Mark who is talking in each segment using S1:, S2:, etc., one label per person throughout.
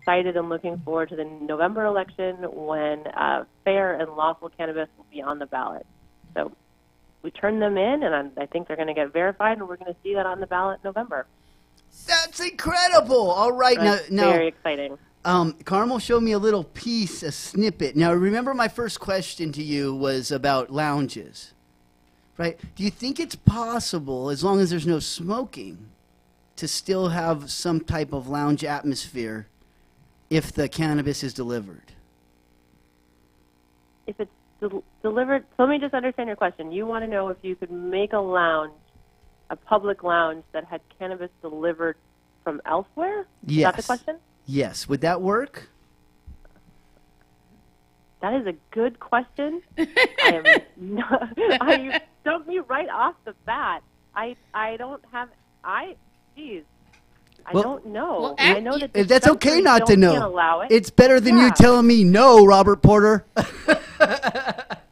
S1: excited and looking forward to the November election when fair and lawful cannabis will be on the ballot. So we turn them in, and I think they're going to get verified, and we're going to see that on the ballot in November.
S2: That's incredible. All right.
S1: That's
S2: now,
S1: very exciting.
S2: Carmel showed me a little piece, a snippet. Now, remember my first question to you was about lounges, right? Do you think it's possible, as long as there's no smoking, to still have some type of lounge atmosphere if the cannabis is delivered?
S1: If it's delivered, so let me just understand your question. You want to know if you could make a lounge, a public lounge that had cannabis delivered from elsewhere?
S2: Yes.
S1: Is that the question?
S2: Yes. Would that work?
S1: That is a good question. You stumped me right off the bat. I don't don't know.
S3: Well,
S1: I know that
S2: that's okay not to know.
S1: Can't allow it.
S2: It's better than you telling me no, Robert Porter.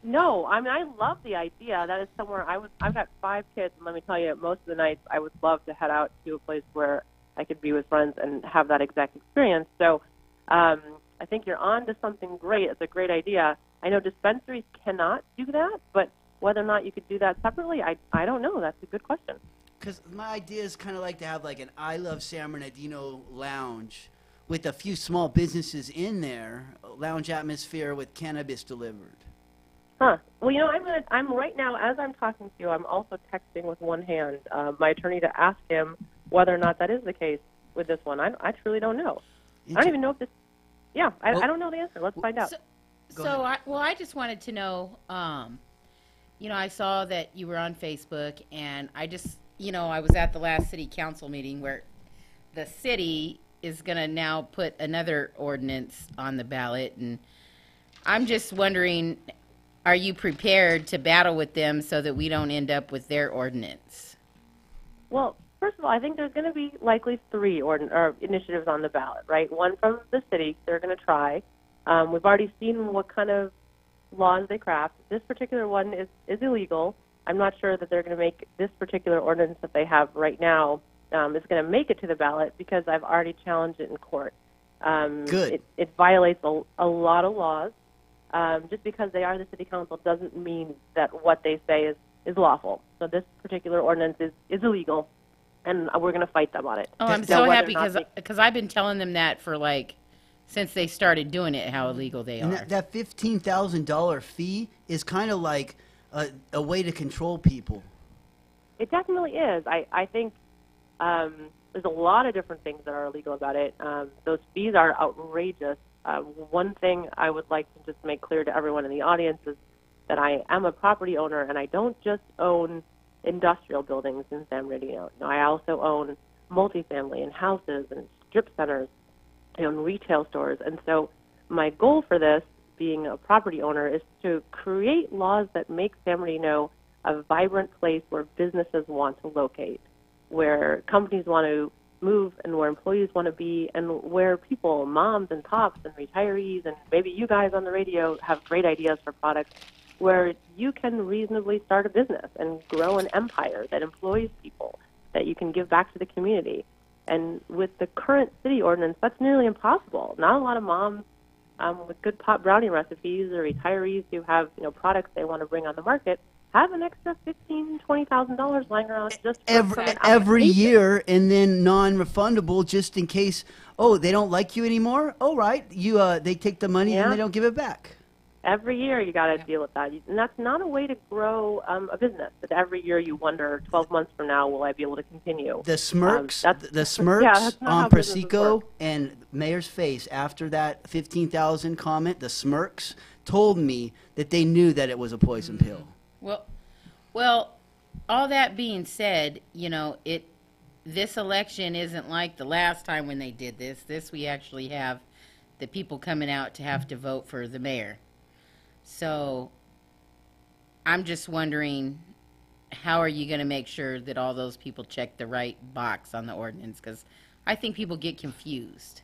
S1: No, I mean, I love the idea. That is somewhere I've got 5 kids, and let me tell you, most of the nights I would love to head out to a place where I could be with friends and have that exact experience. So I think you're on to something great. It's a great idea. I know dispensaries cannot do that, but whether or not you could do that separately, I don't know. That's a good question.
S2: Because my idea is kind of like to have like an I Love San Bernardino lounge with a few small businesses in there, lounge atmosphere with cannabis delivered.
S1: Huh. Well, you know, I'm right now, as I'm talking to you, I'm also texting with one hand my attorney to ask him whether or not that is the case with this one. I truly don't know. I don't even know if this, I don't know the answer. Let's find out.
S3: I just wanted to know, I saw that you were on Facebook, and I just, I was at the last city council meeting where the city is going to now put another ordinance on the ballot, and I'm just wondering, are you prepared to battle with them so that we don't end up with their ordinance?
S1: Well, first of all, I think there's going to be likely 3 initiatives on the ballot, right? One from the city, they're going to try. We've already seen what kind of laws they craft. This particular one is illegal. I'm not sure that they're going to make this particular ordinance that they have right now is going to make it to the ballot because I've already challenged it in court.
S2: Good.
S1: It violates a lot of laws. Just because they are the city council doesn't mean that what they say is lawful. So this particular ordinance is illegal, and we're going to fight them on it.
S3: Oh, I'm so happy because I've been telling them that for since they started doing it, how illegal they are.
S2: And that $15,000 fee is kind of like a way to control people.
S1: It definitely is. I think there's a lot of different things that are illegal about it. Those fees are outrageous. One thing I would like to just make clear to everyone in the audience is that I am a property owner, and I don't just own industrial buildings in San Bernardino. I also own multifamily and houses and strip centers. I own retail stores. And so my goal for this, being a property owner, is to create laws that make San Bernardino a vibrant place where businesses want to locate, where companies want to move, and where employees want to be, and where people, moms and pops and retirees, and maybe you guys on the radio have great ideas for products, where you can reasonably start a business and grow an empire that employs people, that you can give back to the community. And with the current city ordinance, that's nearly impossible. Not a lot of moms with good pot brownie recipes or retirees who have products they want to bring on the market have an extra $15,000, $20,000 lying around just
S2: every year, and then non-refundable just in case. Oh, they don't like you anymore. Oh, right, they take the money and they don't give it back.
S1: Every year you got to deal with that, and that's not a way to grow a business. That every year you wonder, 12 months from now, will I be able to continue?
S2: The smirks, the smirks on Presico and Mayor's face after that 15,000 comment. The smirks told me that they knew that it was a poison pill.
S3: Well, all that being said, this election isn't like the last time when they did this. We actually have the people coming out to have to vote for the mayor. So I'm just wondering, how are you going to make sure that all those people check the right box on the ordinance? Because I think people get confused.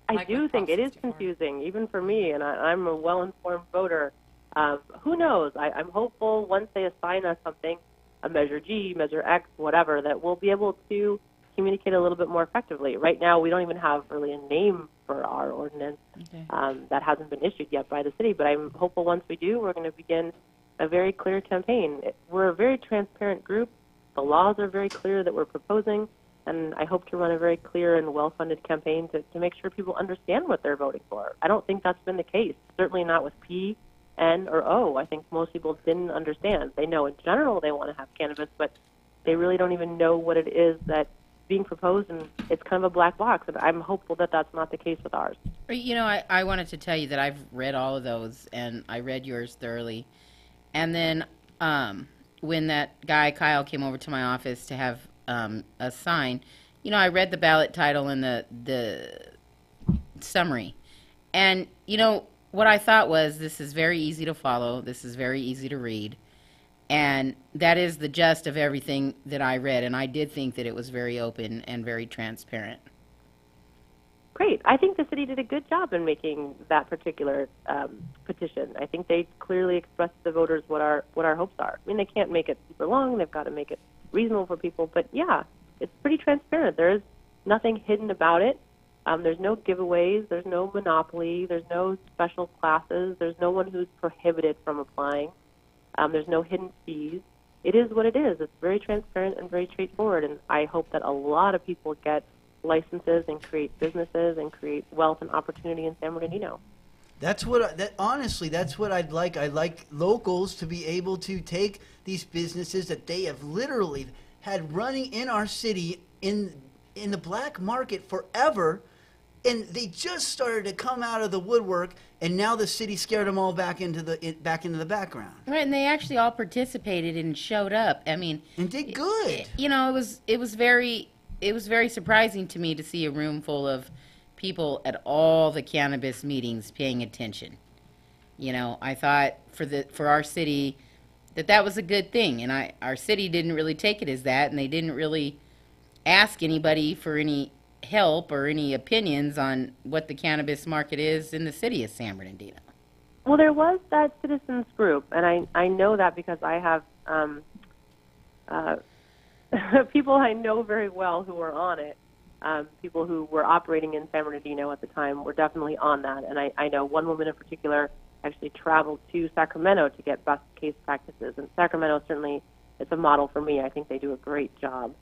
S1: I do think it is confusing, even for me, and I'm a well-informed voter. Who knows? I'm hopeful once they assign us something, a Measure G, Measure X, whatever, that we'll be able to communicate a little bit more effectively. Right now, we don't even have really a name for our ordinance.
S3: Okay.
S1: That hasn't been issued yet by the city, but I'm hopeful once we do, we're going to begin a very clear campaign. We're a very transparent group. The laws are very clear that we're proposing, and I hope to run a very clear and well-funded campaign to make sure people understand what they're voting for. I don't think that's been the case, certainly not with P, N, or O. I think most people didn't understand. They know in general they want to have cannabis, but they really don't even know what it is that's being proposed, and it's kind of a black box, and I'm hopeful that that's not the case with ours.
S3: You know, I wanted to tell you that I've read all of those, and I read yours thoroughly. And then when that guy, Kyle, came over to my office to have a sign, you know, I read the ballot title and the summary. And, you know, what I thought was, this is very easy to follow. This is very easy to read. And that is the gist of everything that I read. And I did think that it was very open and very transparent.
S1: Great. I think the city did a good job in making that particular petition. I think they clearly expressed to the voters what our hopes are. I mean, they can't make it super long. They've got to make it reasonable for people. But, yeah, it's pretty transparent. There is nothing hidden about it. There's no giveaways. There's no monopoly. There's no special classes. There's no one who's prohibited from applying. There's no hidden fees. It is what it is. It's very transparent and very straightforward, and I hope that a lot of people get licenses and create businesses and create wealth and opportunity in San Bernardino.
S2: That's what, honestly, that's what I'd like. I'd like locals to be able to take these businesses that they have literally had running in our city in the black market forever, and they just started to come out of the woodwork, and now the city scared them all back into the background.
S3: Right, and they actually all participated and showed up. I mean,
S2: and did good.
S3: You know, it was very surprising to me to see a room full of people at all the cannabis meetings paying attention. You know, I thought for our city that was a good thing, and our city didn't really take it as that, and they didn't really ask anybody for any help or any opinions on what the cannabis market is in the city of San Bernardino.
S1: Well, there was that citizens group, and I know that because I have people I know very well who were on it. People who were operating in San Bernardino at the time were definitely on that, and I know one woman in particular actually traveled to Sacramento to get best case practices, and Sacramento certainly is a model for me. I think they do a great job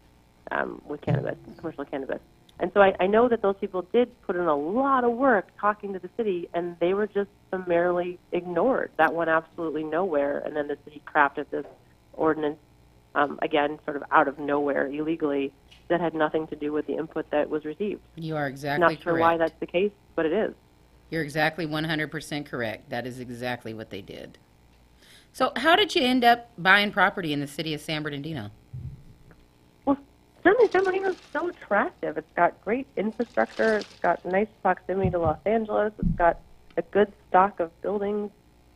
S1: with cannabis, commercial cannabis. And so I know that those people did put in a lot of work talking to the city, and they were just summarily ignored. That went absolutely nowhere, and then the city crafted this ordinance, again, sort of out of nowhere, illegally, that had nothing to do with the input that was received.
S3: You are exactly correct.
S1: Not sure why that's the case, but it is.
S3: You're exactly 100% correct. That is exactly what they did. So how did you end up buying property in the city of San Bernardino?
S1: Certainly, San Bernardino is so attractive. It's got great infrastructure. It's got nice proximity to Los Angeles. It's got a good stock of buildings.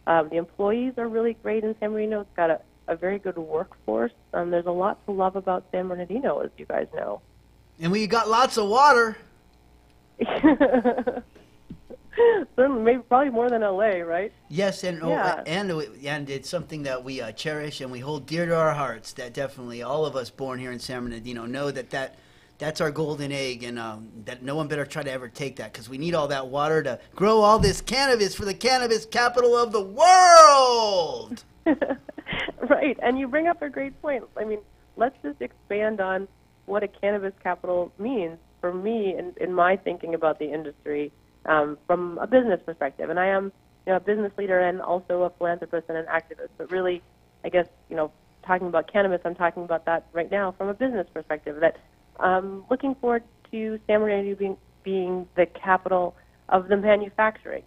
S1: The employees are really great in San Bernardino. It's got a very good workforce. There's a lot to love about San Bernardino, as you guys know.
S2: And we got lots of water.
S1: Certainly, maybe probably more than LA, right?
S2: Yes, and
S1: yeah.
S2: and it's something that we cherish and we hold dear to our hearts. That definitely all of us born here in San Bernardino know that's our golden egg, and that no one better try to ever take that, because we need all that water to grow all this cannabis for the cannabis capital of the world.
S1: Right, and you bring up a great point. I mean, let's just expand on what a cannabis capital means for me in my thinking about the industry. From a business perspective, and I am, a business leader and also a philanthropist and an activist. But really, I guess, talking about cannabis, I'm talking about that right now from a business perspective. That looking forward to San Bernardino being the capital of the manufacturing,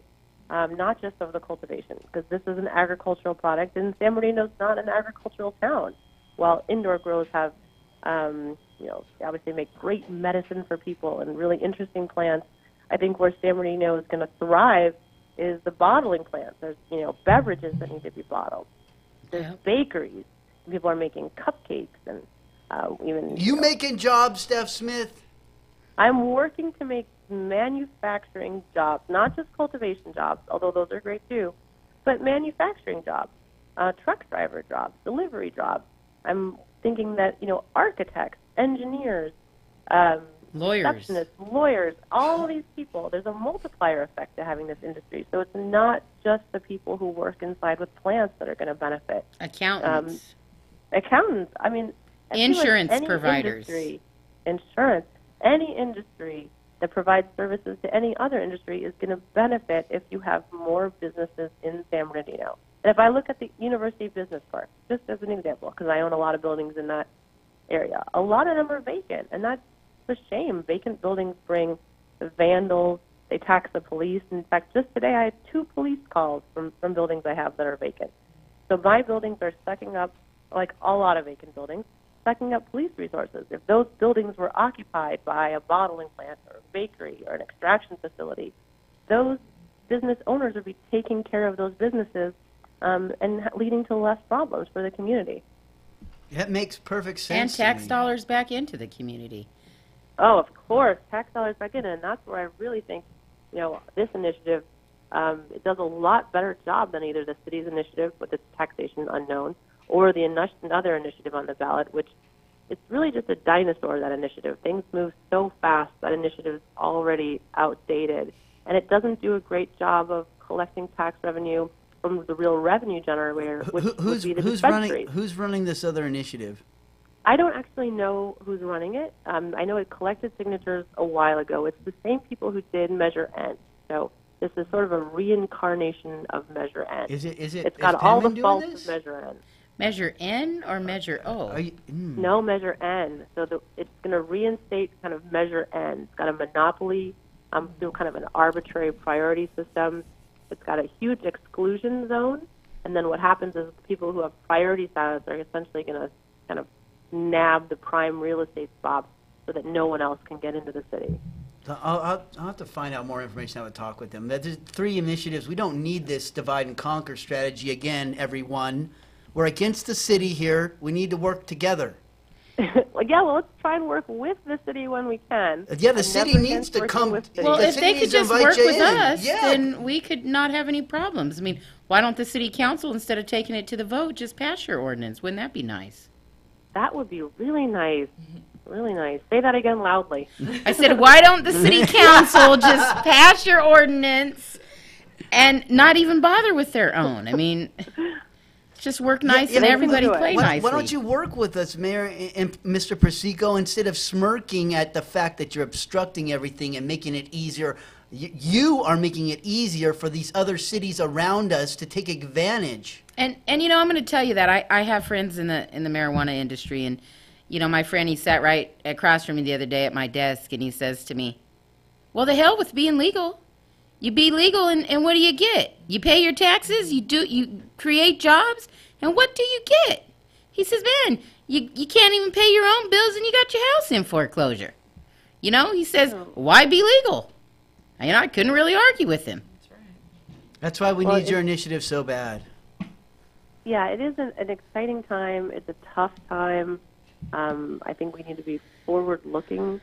S1: not just of the cultivation, because this is an agricultural product, and San Bernardino is not an agricultural town. While indoor grows have, obviously make great medicine for people and really interesting plants. I think where San Bernardino is going to thrive is the bottling plants. There's, beverages that need to be bottled. There's bakeries. People are making cupcakes and even...
S2: You making jobs, Steph Smith?
S1: I'm working to make manufacturing jobs, not just cultivation jobs, although those are great too, but manufacturing jobs, truck driver jobs, delivery jobs. I'm thinking that, architects, engineers,
S3: Lawyers.
S1: receptionists, lawyers, all these people. There's a multiplier effect to having this industry. So it's not just the people who work inside with plants that are going to benefit.
S3: Accountants.
S1: Accountants. I mean, I feel like
S3: Insurance
S1: any
S3: providers.
S1: Insurance. Any industry that provides services to any other industry is going to benefit if you have more businesses in San Bernardino. And if I look at the University Business Park, just as an example, because I own a lot of buildings in that area, a lot of them are vacant, and that's a shame. Vacant buildings bring vandals. They tax the police. In fact, just today I had 2 police calls from buildings I have that are vacant. So my buildings are sucking up, like a lot of vacant buildings, sucking up police resources. If those buildings were occupied by a bottling plant or a bakery or an extraction facility, those business owners would be taking care of those businesses and leading to less problems for the community.
S2: That makes perfect
S3: And
S2: sense.
S3: tax dollars back into the community.
S1: Oh, of course, tax dollars back in, and that's where I really think, this initiative, it does a lot better job than either the city's initiative with its taxation unknown or the another initiative on the ballot, which it's really just a dinosaur, that initiative. Things move so fast, that initiative is already outdated, and it doesn't do a great job of collecting tax revenue from the real revenue generator, which would be the dispensaries.
S2: Who's running this other initiative?
S1: I don't actually know who's running it. I know it collected signatures a while ago. It's the same people who did Measure N. So this is sort of a reincarnation of Measure N. It's got all the faults of Measure N.
S3: Measure N or Measure O?
S1: No, Measure N. So it's going to reinstate kind of Measure N. It's got a monopoly through kind of an arbitrary priority system. It's got a huge exclusion zone. And then what happens is people who have priority status are essentially going to kind of nab the prime real estate spots so that no one else can get into the city.
S2: I'll have to find out more information. I would talk with them. There's 3 initiatives. We don't need this divide and conquer strategy again, everyone. We're against the city here. We need to work together.
S1: Well, let's try and work with the city when we can.
S2: Yeah, the city needs to come.
S3: Well, if they could just work with us,
S2: yeah,
S3: then we could not have any problems. I mean, why don't the city council, instead of taking it to the vote, just pass your ordinance? Wouldn't that be nice?
S1: That would be really nice. Really nice. Say that again loudly.
S3: I said, why don't the city council just pass your ordinance and not even bother with their own? I mean, just work nice and everybody play nicely.
S2: Why don't you work with us, Mayor and Mr. Persico, instead of smirking at the fact that you're obstructing everything and making it easier? You are making it easier for these other cities around us to take advantage.
S3: And I'm going to tell you that I have friends in the marijuana industry, and my friend, he sat right across from me the other day at my desk, and he says to me, "Well, the hell with being legal. You be legal, and what do you get? You pay your taxes, you create jobs, and what do you get?" He says, "Man, you can't even pay your own bills, and you got your house in foreclosure." He says, "Why be legal?" I couldn't really argue with him.
S4: That's right.
S2: That's why we need your initiative so bad.
S1: Yeah, it is an exciting time. It's a tough time. I think we need to be forward-looking,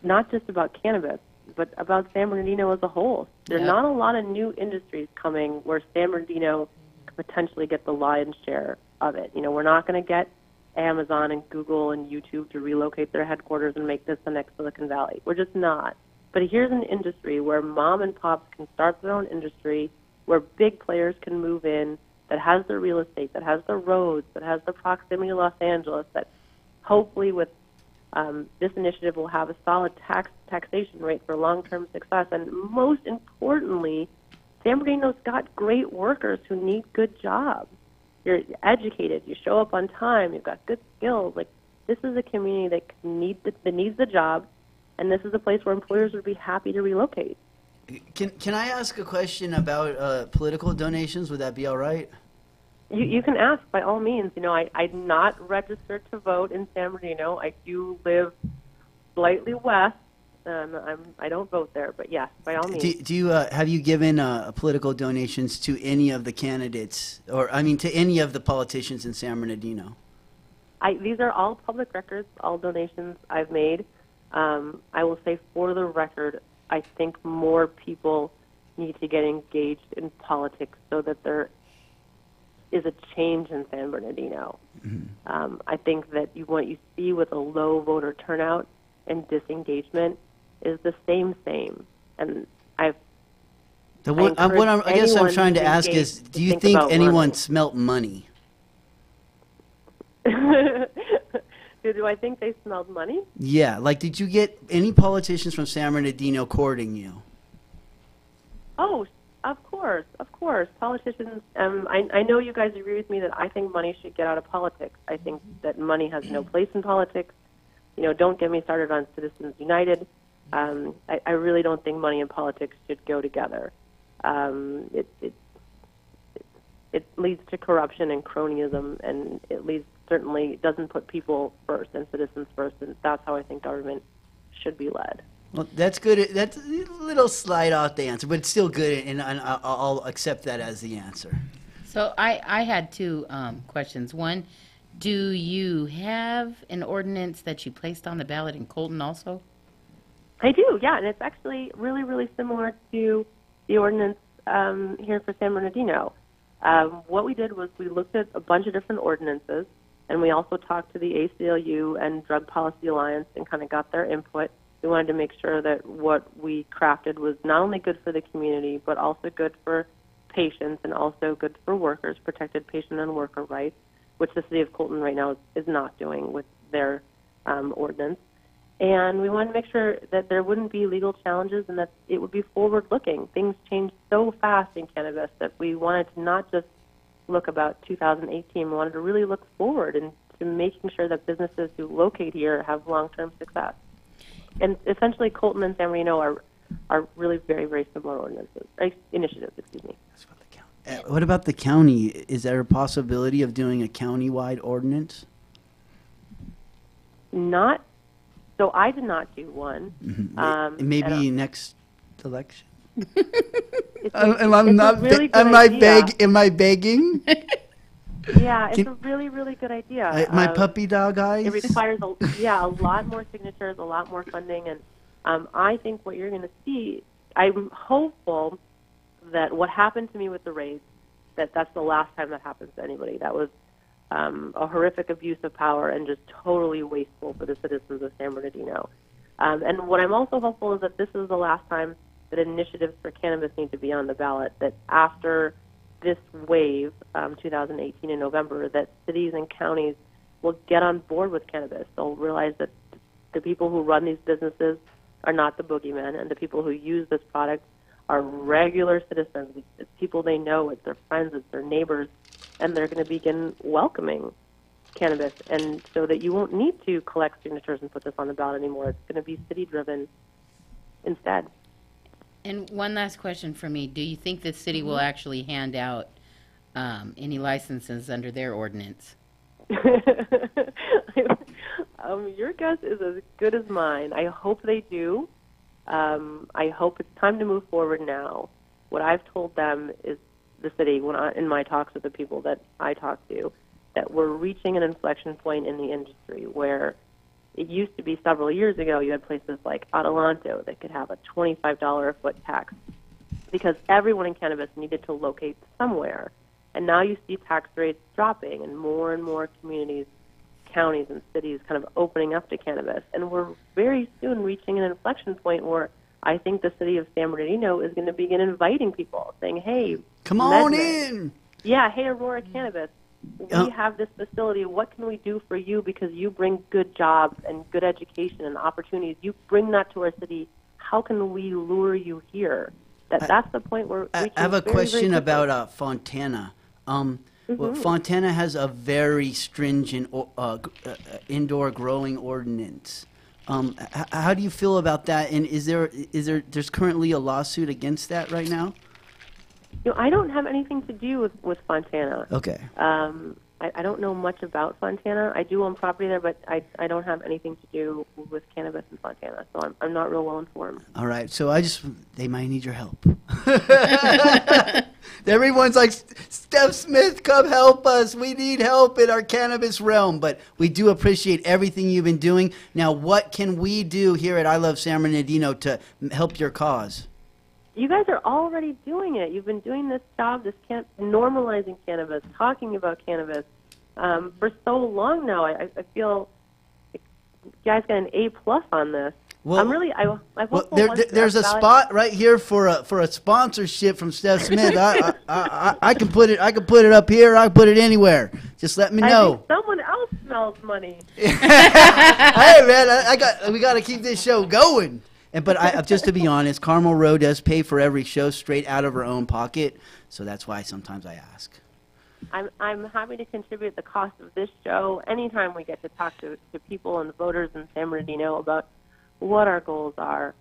S1: not just about cannabis, but about San Bernardino as a whole. There are not a lot of new industries coming where San Bernardino could potentially get the lion's share of it. We're not going to get Amazon and Google and YouTube to relocate their headquarters and make this the next Silicon Valley. We're just not. But here's an industry where mom and pops can start their own industry, where big players can move in, that has the real estate, that has the roads, that has the proximity to Los Angeles, that hopefully with this initiative will have a solid taxation rate for long-term success. And most importantly, San Bernardino's got great workers who need good jobs. You're educated, you show up on time, you've got good skills. Like, this is a community that needs the job, and this is a place where employers would be happy to relocate.
S2: Can I ask a question about political donations? Would that be all right?
S1: You can ask, by all means. I'm not registered to vote in San Bernardino. I do live slightly west. I don't vote there, but yes, by all means.
S2: Do you have you given political donations to any of the candidates, or to any of the politicians in San Bernardino?
S1: These are all public records, all donations I've made. I will say, for the record, I think more people need to get engaged in politics so that there is a change in San Bernardino. I think that what you see with a low voter turnout and disengagement is the same. And I
S2: guess I'm trying to ask is, do you think anyone smelt money?
S1: Do I think they smelled money?
S2: Yeah, like did you get any politicians from San Bernardino courting you?
S1: Oh, of course. Politicians, I know you guys agree with me that I think money should get out of politics. I think that money has no place in politics. Don't get me started on Citizens United. I really don't think money and politics should go together. It leads to corruption and cronyism, and it certainly doesn't put people first and citizens first, and that's how I think government should be led.
S2: Well, that's good. That's a little slide off the answer, but it's still good, and I'll accept that as the answer.
S3: So I had two questions. One, do you have an ordinance that you placed on the ballot in Colton also?
S1: I do, yeah, and it's actually really, really similar to the ordinance here for San Bernardino. What we did was we looked at a bunch of different ordinances, and we also talked to the ACLU and Drug Policy Alliance and kind of got their input. We wanted to make sure that what we crafted was not only good for the community, but also good for patients and also good for workers, protected patient and worker rights, which the city of Colton right now is not doing with their ordinance. And we wanted to make sure that there wouldn't be legal challenges and that it would be forward-looking. Things change so fast in cannabis that we wanted to not just look about 2018. We wanted to really look forward and to making sure that businesses who locate here have long-term success. And essentially, Colton and San Marino are really very, very similar initiatives. Excuse me.
S2: What about the county? Is there a possibility of doing a county-wide ordinance?
S1: Not. So I did not do one.
S2: Mm-hmm. Maybe next election.
S1: Am I
S2: begging?
S1: Yeah, it's a really, really good idea.
S2: My puppy dog eyes?
S1: It requires, a lot more signatures, a lot more funding, and I think what you're going to see, I'm hopeful that what happened to me with the raids, that's the last time that happens to anybody. That was a horrific abuse of power and just totally wasteful for the citizens of San Bernardino. And what I'm also hopeful is that this is the last time that initiatives for cannabis need to be on the ballot, that after this wave, 2018 in November, that cities and counties will get on board with cannabis. They'll realize that the people who run these businesses are not the boogeymen, and the people who use this product are regular citizens. It's people they know, it's their friends, it's their neighbors, and they're going to begin welcoming cannabis, and so that you won't need to collect signatures and put this on the ballot anymore. It's going to be city-driven instead.
S3: And one last question for me. Do you think the city will actually hand out any licenses under their ordinance?
S1: Your guess is as good as mine. I hope they do. I hope it's time to move forward now. What I've told them is the city, in my talks with the people that I talk to, that we're reaching an inflection point in the industry where it used to be several years ago you had places like Adelanto that could have a $25 a foot tax because everyone in cannabis needed to locate somewhere. And now you see tax rates dropping and more communities, counties, and cities kind of opening up to cannabis. And we're very soon reaching an inflection point where I think the city of San Bernardino is going to begin inviting people, saying, hey,
S2: come on in.
S1: Yeah, hey, Aurora Cannabis, we have this facility. What can we do for you because you bring good jobs and good education and opportunities? You bring that to our city. How can we lure you here? That's the point where
S2: I have a question about Fontana. Well, Fontana has a very stringent indoor growing ordinance. How do you feel about that? And there's currently a lawsuit against that right now?
S1: I don't have anything to do with Fontana.
S2: Okay.
S1: I don't know much about Fontana. I do own property there, but I don't have anything to do with cannabis in Fontana, so I'm not real well informed.
S2: All right, so they might need your help. Everyone's like, Steph Smith, come help us. We need help in our cannabis realm, but we do appreciate everything you've been doing. Now, what can we do here at I Love San Bernardino to help your cause?
S1: You guys are already doing it. You've been doing this job, normalizing cannabis, talking about cannabis for so long now. I feel guys get an A+ on this.
S2: Well,
S1: I'm really, I'm
S2: well,
S1: hopeful
S2: there's a spot right here for a sponsorship from Steph Smith. I can put it up here. I can put it anywhere. Just let me
S1: I
S2: know.
S1: think someone else smells money.
S2: Hey man, we got to keep this show going. But just to be honest, Carmel Row does pay for every show straight out of her own pocket, so that's why sometimes I ask.
S1: I'm happy to contribute the cost of this show anytime we get to talk to people and voters in San Bernardino about what our goals are.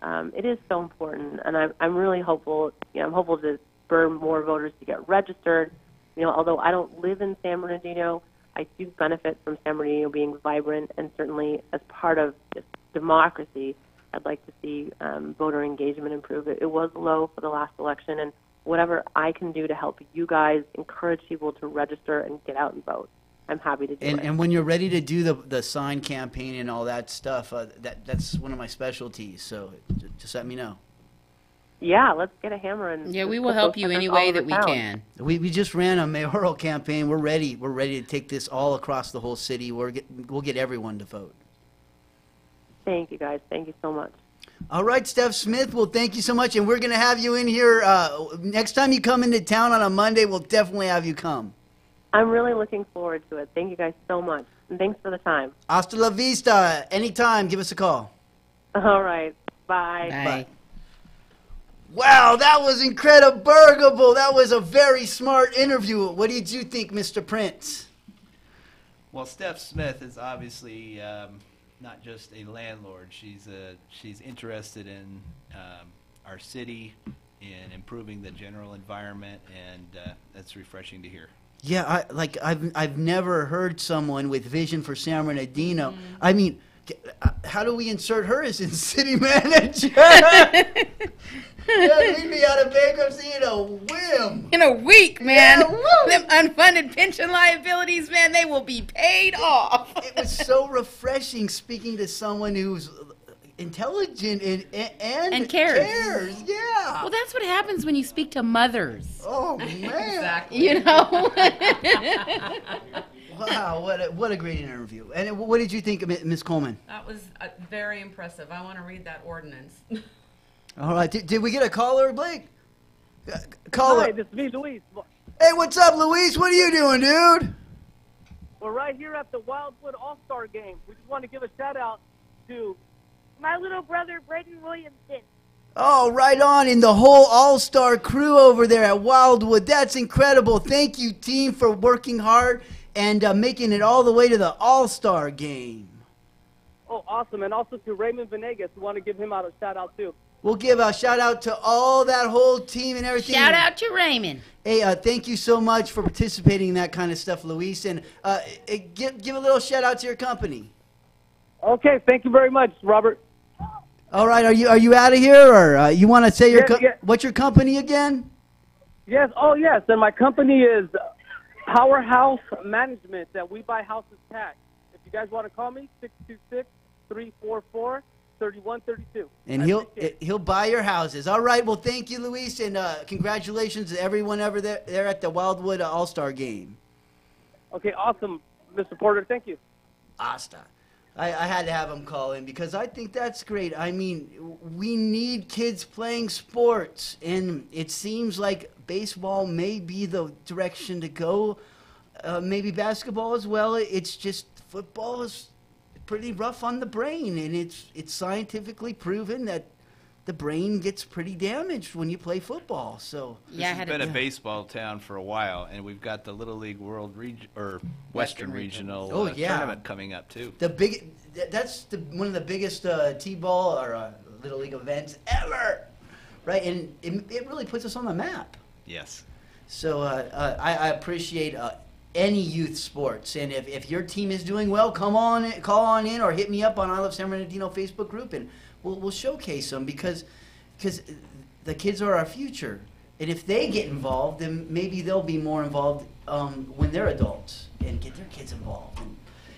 S1: It is so important, and I'm really hopeful. I'm hopeful to spur more voters to get registered. Although I don't live in San Bernardino, I do benefit from San Bernardino being vibrant, and certainly as part of just democracy, I'd like to see voter engagement improve. It was low for the last election, and whatever I can do to help you guys encourage people to register and get out and vote, I'm happy to do it.
S2: And when you're ready to do the sign campaign and all that stuff, that's one of my specialties. So just let me know.
S1: Yeah, let's get a hammer and
S3: Yeah, we will help you any way that we can.
S2: We just ran a mayoral campaign. We're ready. We're ready to take this all across the whole city. We'll get everyone to vote.
S1: Thank you, guys. Thank you so much.
S2: All right, Steph Smith. Well, thank you so much, and we're going to have you in here next time you come into town on a Monday. We'll definitely have you come.
S1: I'm really looking forward to it. Thank you guys so much, and thanks for the time.
S2: Hasta la vista. Anytime, give us a call.
S1: All right. Bye.
S3: Bye.
S2: Wow, that was incredible. That was a very smart interview. What did you think, Mr. Prince?
S4: Well, Steph Smith is obviously not just a landlord. She's interested in our city, in improving the general environment, and that's refreshing to hear.
S2: Yeah, I've never heard someone with vision for San Bernardino. I mean, how do we insert her as in city manager? Yeah, leave me out of bankruptcy in a whim.
S3: In a week, man.
S2: Yeah, woo.
S3: Them unfunded pension liabilities, man, they will be paid off.
S2: It was so refreshing speaking to someone who's intelligent and cares. Yeah.
S3: Well, that's what happens when you speak to mothers.
S2: Oh man.
S5: Exactly.
S3: You know?
S2: Wow, what a great interview. And what did you think of Ms. Coleman?
S5: That was very impressive. I want to read that ordinance.
S2: All right, did we get a caller, Blake? Caller.
S6: Hi, this is me, Luis.
S2: Hey, what's up, Luis? What are you doing, dude?
S6: We're right here at the Wildwood All-Star Game. We just want to give a shout-out to my little brother, Braden Williamson.
S2: Oh, right on, in the whole all-star crew over there at Wildwood. That's incredible. Thank you, team, for working hard and making it all the way to the all-star game.
S6: Oh, awesome. And also to Raymond Venegas. We want to give him out a shout-out, too.
S2: We'll give a shout-out to all that whole team and everything.
S3: Shout out to Raymond.
S2: Hey, thank you so much for participating in that kind of stuff, Luis. And give a little shout-out to your company.
S6: Okay, thank you very much, Robert.
S2: All right, are you out of here, or you want to say
S6: Yeah.
S2: what's your company again?
S6: Yes, oh, yes. And my company is Powerhouse Management, that we buy houses tax. If you guys want to call me, 626-344-3132.
S2: And he'll buy your houses. All right. Well, thank you, Luis, and congratulations to everyone over there at the Wildwood All-Star Game.
S6: Okay, awesome, Mr. Porter. Thank you.
S2: Asta. I had to have him call in because I think that's great. I mean, we need kids playing sports, and it seems like baseball may be the direction to go. Maybe basketball as well. It's just football is pretty rough on the brain, and it's scientifically proven that the brain gets pretty damaged when you play football. So
S3: Yeah, I
S4: This
S3: had
S4: has been
S3: a,
S4: a baseball town for a while, and we've got the Little League World Western Regional
S2: Oh, yeah.
S4: tournament coming up too.
S2: that's one of the biggest t-ball or Little League events ever, right? And it really puts us on the map.
S4: Yes.
S2: So I appreciate any youth sports, and if your team is doing well, call on in, or hit me up on I Love San Bernardino Facebook group, and we'll showcase them because the kids are our future, and if they get involved, then maybe they'll be more involved when they're adults and get their kids involved. And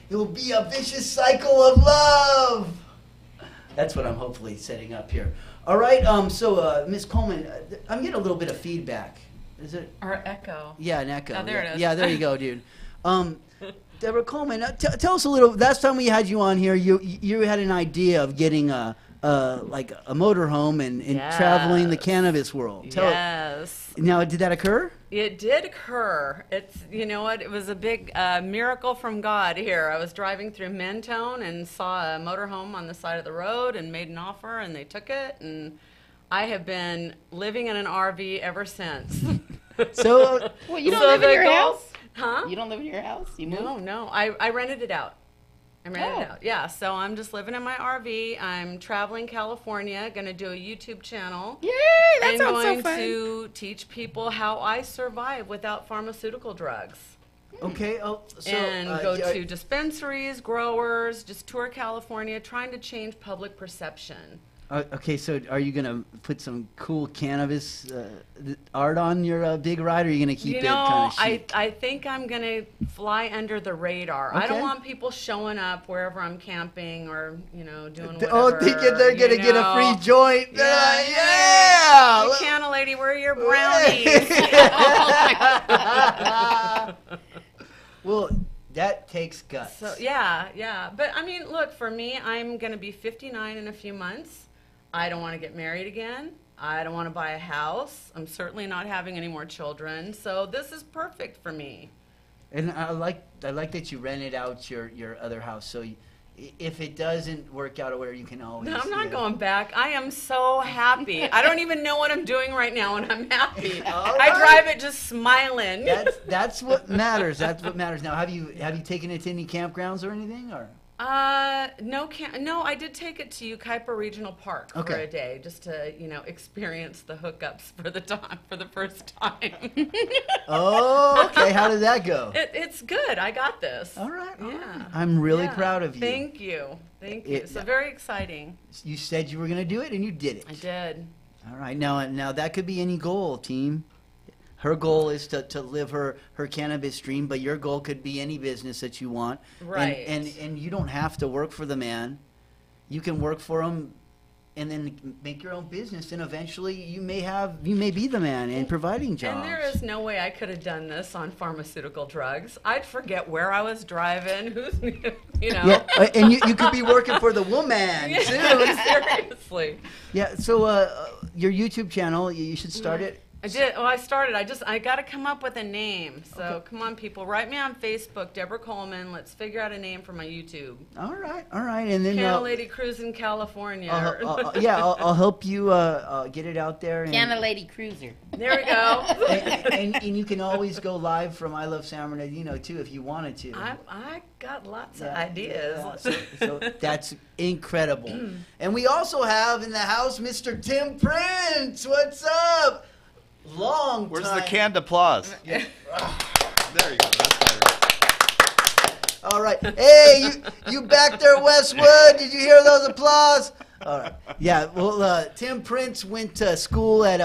S2: it will be a vicious cycle of love. That's what I'm hopefully setting up here. All right, so Ms. Coleman, I'm getting a little bit of feedback. Is it?
S5: Our echo.
S2: Yeah, an echo.
S5: Oh, there it is.
S2: Yeah, there you go, dude. Deborah Coleman, tell us a little. Last time we had you on here, you had an idea of getting like a motorhome and traveling the cannabis world.
S5: Yes.
S2: Now, did that occur?
S5: It did occur. It's, you know what, it was a big miracle from God here. I was driving through Mentone and saw a motorhome on the side of the road and made an offer, and they took it, and I have been living in an RV ever since.
S2: So,
S3: Well, you don't
S5: So
S3: live in
S5: the
S3: your
S5: goal-
S3: house?
S5: Huh?
S3: You don't live in your house? You moved?
S5: No. I rented it out. I rented it
S3: Oh.
S5: out. Yeah, so I'm just living in my RV. I'm traveling California, going to do a YouTube channel.
S3: Yay! That
S5: and
S3: sounds so
S5: going
S3: fun.
S5: to teach people how I survive without pharmaceutical drugs.
S2: okay. Oh, so
S5: And go to dispensaries, growers, just tour California, trying to change public perception.
S2: Okay, so are you gonna put some cool cannabis art on your big ride, or are you gonna keep
S5: You
S2: it
S5: know,
S2: kind of chic?
S5: I think I'm going to fly under the radar. I
S2: Okay.
S5: don't want people showing up wherever I'm camping or, you know, doing whatever.
S2: Oh, thinking they're gonna
S5: you
S2: get a
S5: know.
S2: free joint. They're like, yeah.
S5: You can't, lady, where are your brownies?
S2: Well, that takes guts.
S5: So yeah. But I mean, look, for me, I'm going to be 59 in a few months. I don't want to get married again. I don't want to buy a house. I'm certainly not having any more children. So this is perfect for me.
S2: And I like that you rented out your other house. So if it doesn't work out, or whatever, you can always.
S5: No, I'm not going back. I am so happy. I don't even know what I'm doing right now, and I'm happy.
S2: All
S5: I
S2: right.
S5: drive it just smiling.
S2: That's what matters. That's what matters. Now, have you taken it to any campgrounds or anything, or?
S5: No, I did take it to Ukaipa Regional Park for
S2: Okay.
S5: a day just to, you know, experience the hookups for the first time.
S2: Oh, okay. How did that go?
S5: It's good. I got this.
S2: All right. all
S5: Yeah.
S2: right. I'm really
S5: Yeah.
S2: proud of you.
S5: Thank you. So very exciting.
S2: You said you were going to do it, and you did it.
S5: I did.
S2: All right. Now that could be any goal, team. Her goal is to live her cannabis dream, but your goal could be any business that you want.
S5: Right.
S2: And you don't have to work for the man. You can work for him and then make your own business, and eventually you may be the man in providing jobs.
S5: And there is no way I could have done this on pharmaceutical drugs. I'd forget where I was driving, who's, you know.
S2: Yeah, and you could be working for the woman too.
S5: Seriously.
S2: Yeah. So your YouTube channel, you should start it.
S5: I did. Oh, I started. I got to come up with a name. So come on, people, write me on Facebook, Deborah Coleman. Let's figure out a name for my YouTube.
S2: All right. And then
S5: Canna Lady Cruise in California.
S2: I'll help you get it out there. And,
S3: Canna Lady Cruiser.
S5: There we go.
S2: and you can always go live from I Love San Bernardino too if you wanted to.
S5: I got lots of
S2: Yeah,
S5: ideas.
S2: yeah. So that's incredible. And we also have in the house Mr. Tim Prince. What's up? Long
S7: Where's
S2: time.
S7: the canned applause? There you go. That's better.
S2: All right. Hey, you back there, Westwood? Did you hear those applause? All right. Yeah. Well, Tim Prince went to school at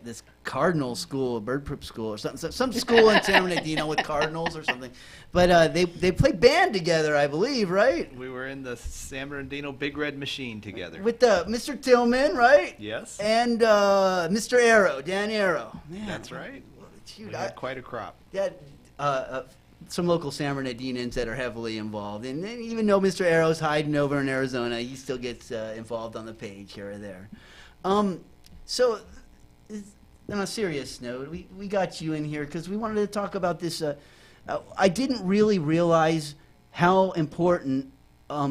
S2: this Cardinal school, bird prep school, or something. Some school in San Bernardino with Cardinals or something. But they play band together, I believe, right?
S4: We were in the San Bernardino Big Red Machine together.
S2: With Mr. Tillman, right?
S4: Yes.
S2: And Mr. Arrow, Dan Arrow. Man,
S4: That's right.
S2: shoot,
S4: We had quite a crop.
S2: some local San Bernardinans that are heavily involved. And then even though Mr. Arrow's hiding over in Arizona, he still gets involved on the page here or there. So, on a serious note, we got you in here because we wanted to talk about this. I didn't really realize how important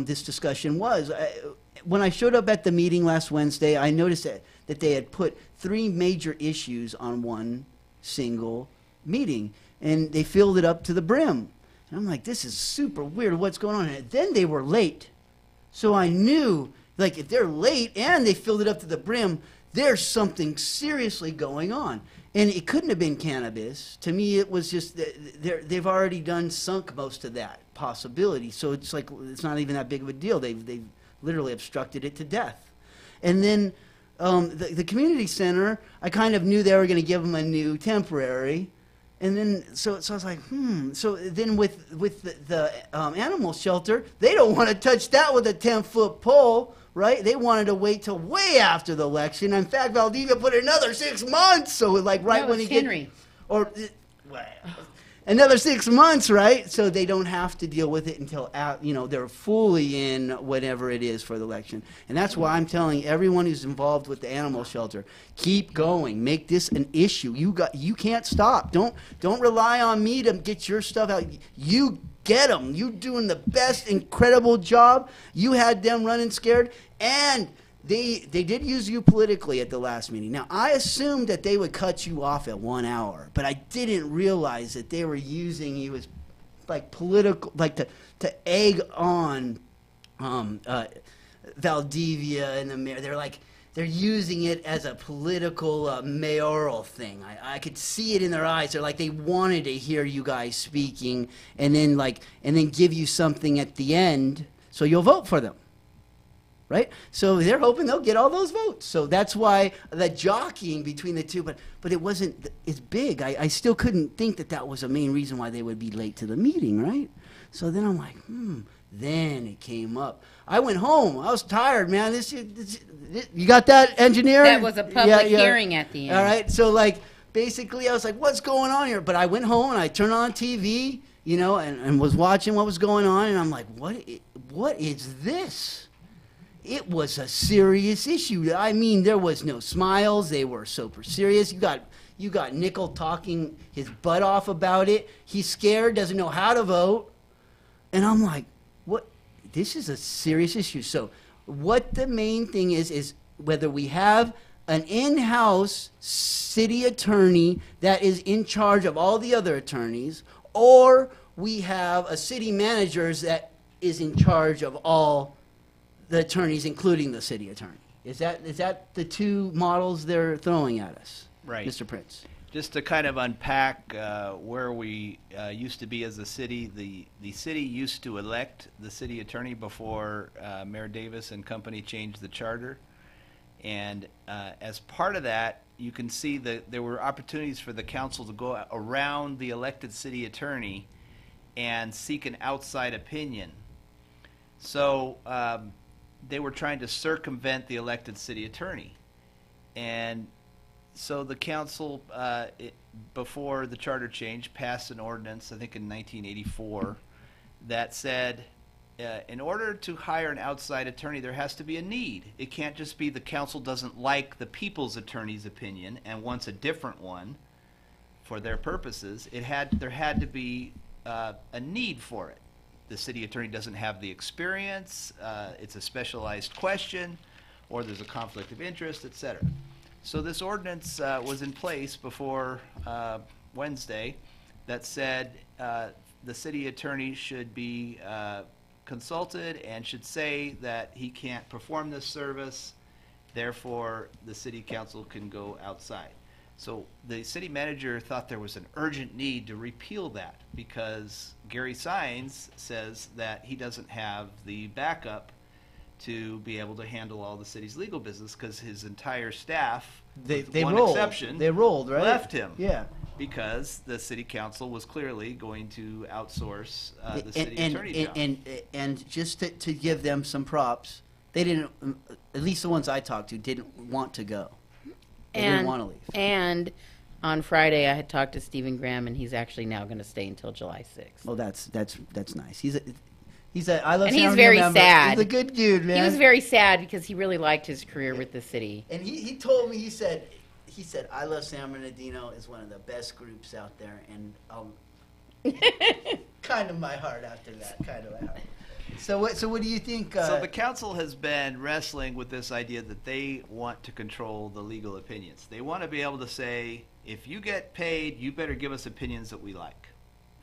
S2: this discussion was. When I showed up at the meeting last Wednesday, I noticed that they had put 3 major issues on one single meeting, and they filled it up to the brim. And I'm like, this is super weird. What's going on? And then they were late. So I knew, like, if they're late and they filled it up to the brim, there's something seriously going on. And it couldn't have been cannabis. To me, it was just they've already sunk most of that possibility. So it's like it's not even that big of a deal. They've literally obstructed it to death. And then the community center, I kind of knew they were going to give them a new temporary. And then so I was like, So then with the animal shelter, they don't want to touch that with a 10-foot pole. Right? They wanted to wait till way after the election. In fact, Valdivia put another 6 months. So like right
S3: No,
S2: when
S3: it's
S2: he
S3: Henry.
S2: or another 6 months, right? So they don't have to deal with it until they're fully in whatever it is for the election. And that's why I'm telling everyone who's involved with the animal shelter, keep going. Make this an issue. You can't stop. Don't rely on me to get your stuff out. You get them. You doing the best, incredible job. You had them running scared, and they did use you politically at the last meeting. Now, I assumed that they would cut you off at 1 hour, but I didn't realize that they were using you as like political, like to egg on Valdivia and the mayor. They're using it as a political mayoral thing. I could see it in their eyes. They're like they wanted to hear you guys speaking, and then give you something at the end so you'll vote for them. Right? So they're hoping they'll get all those votes. So that's why the jockeying between the two, but it wasn't, it's big. I still couldn't think that was a main reason why they would be late to the meeting, right? So then I'm like, Then it came up. I went home. I was tired, man. This you got that, engineer?
S3: That was a public hearing at the end.
S2: All right. So basically I was like, what's going on here? But I went home and I turned on TV, and was watching what was going on, and I'm like, what is this? It was a serious issue. I mean, there was no smiles. They were super serious. You got Nickel talking his butt off about it. He's scared, doesn't know how to vote. And I'm like, what? This is a serious issue. So what the main thing is whether we have an in-house city attorney that is in charge of all the other attorneys, or we have a city manager that is in charge of all the attorneys, including the city attorney. Is that the two models they're throwing at us,
S4: right,
S2: Mr. Prince?
S4: Just to kind of unpack where we used to be as a city, the city used to elect the city attorney before Mayor Davis and company changed the charter. And as part of that, you can see that there were opportunities for the council to go around the elected city attorney and seek an outside opinion. So they were trying to circumvent the elected city attorney. And so the council, before the charter change, passed an ordinance, I think in 1984, that said, in order to hire an outside attorney, there has to be a need. It can't just be the council doesn't like the people's attorney's opinion and wants a different one for their purposes. There had to be a need for it. The city attorney doesn't have the experience, it's a specialized question, or there's a conflict of interest, etc. So this ordinance was in place before Wednesday that said the city attorney should be consulted and should say that he can't perform this service, therefore the city council can go outside. So the city manager thought there was an urgent need to repeal that because Gary Sines says that he doesn't have the backup to be able to handle all the city's legal business because his entire staff, with one exception,
S2: they rolled, right?
S4: left him.
S2: Yeah.
S4: Because the city council was clearly going to outsource the city attorney job.
S2: And just to give them some props, they didn't, at least the ones I talked to, didn't want to go. They didn't want to leave.
S3: And on Friday, I had talked to Stephen Graham, and he's actually now going to stay until July 6th.
S2: Well, that's nice. He's a I love.
S3: And he's very sad.
S2: He's a good dude, man.
S3: He was very sad because he really liked his career with the city.
S2: And he told me, he said, I Love San Bernardino is one of the best groups out there, and kind of my heart after that, kind of my heart. So what do you think?
S4: So the council has been wrestling with this idea that they want to control the legal opinions. They want to be able to say, if you get paid, you better give us opinions that we like.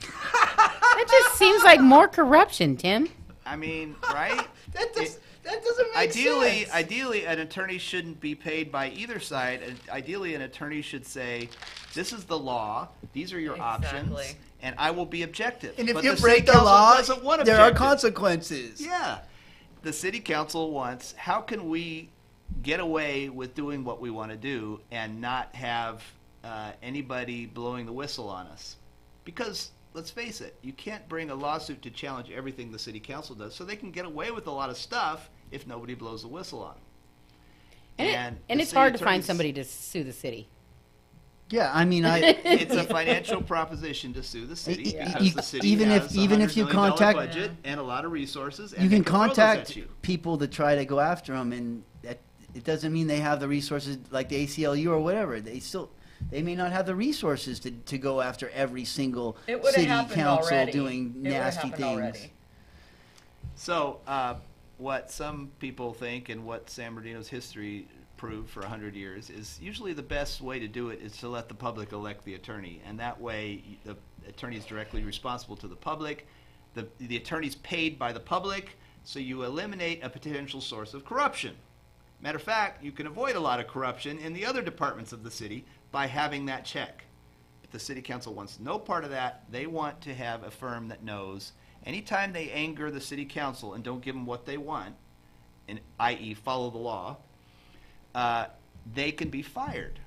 S3: That just seems like more corruption, Tim.
S4: I mean, right?
S2: that doesn't make sense.
S4: Ideally, an attorney shouldn't be paid by either side. Ideally, an attorney should say, this is the law, these are your options, and I will be objective.
S2: And if
S4: but
S2: you
S4: the
S2: break
S4: city
S2: the law,
S4: doesn't want
S2: there are
S4: objective.
S2: consequences.
S4: Yeah. The city council wants, how can we get away with doing what we want to do and not have anybody blowing the whistle on us? Because let's face it, you can't bring a lawsuit to challenge everything the city council does, so they can get away with a lot of stuff if nobody blows the whistle on them.
S3: And it's hard to find somebody to sue the city.
S2: Yeah, I mean,
S4: It's a financial proposition to sue the city because the city
S2: even
S4: has
S2: if you
S4: $100 million
S2: contact
S4: budget and a lot of resources, and
S2: you
S4: they
S2: can
S4: throw those
S2: contact
S4: at you.
S2: people to try to go after them, and that, it doesn't mean they have the resources like the ACLU or whatever. They may not have the resources to go after every single
S5: It would've
S2: city
S5: happened
S2: council
S5: already.
S2: doing
S5: It would've
S2: nasty
S5: happened
S2: things.
S5: already.
S4: So, what some people think, and what San Bernardino's history proved for 100 years, is usually the best way to do it is to let the public elect the attorney, and that way the attorney is directly responsible to the public. The attorney's paid by the public, so you eliminate a potential source of corruption. Matter of fact, you can avoid a lot of corruption in the other departments of the city by having that check. But the city council wants no part of that. They want to have a firm that knows anytime they anger the city council and don't give them what they want, and i.e. follow the law, they can be fired.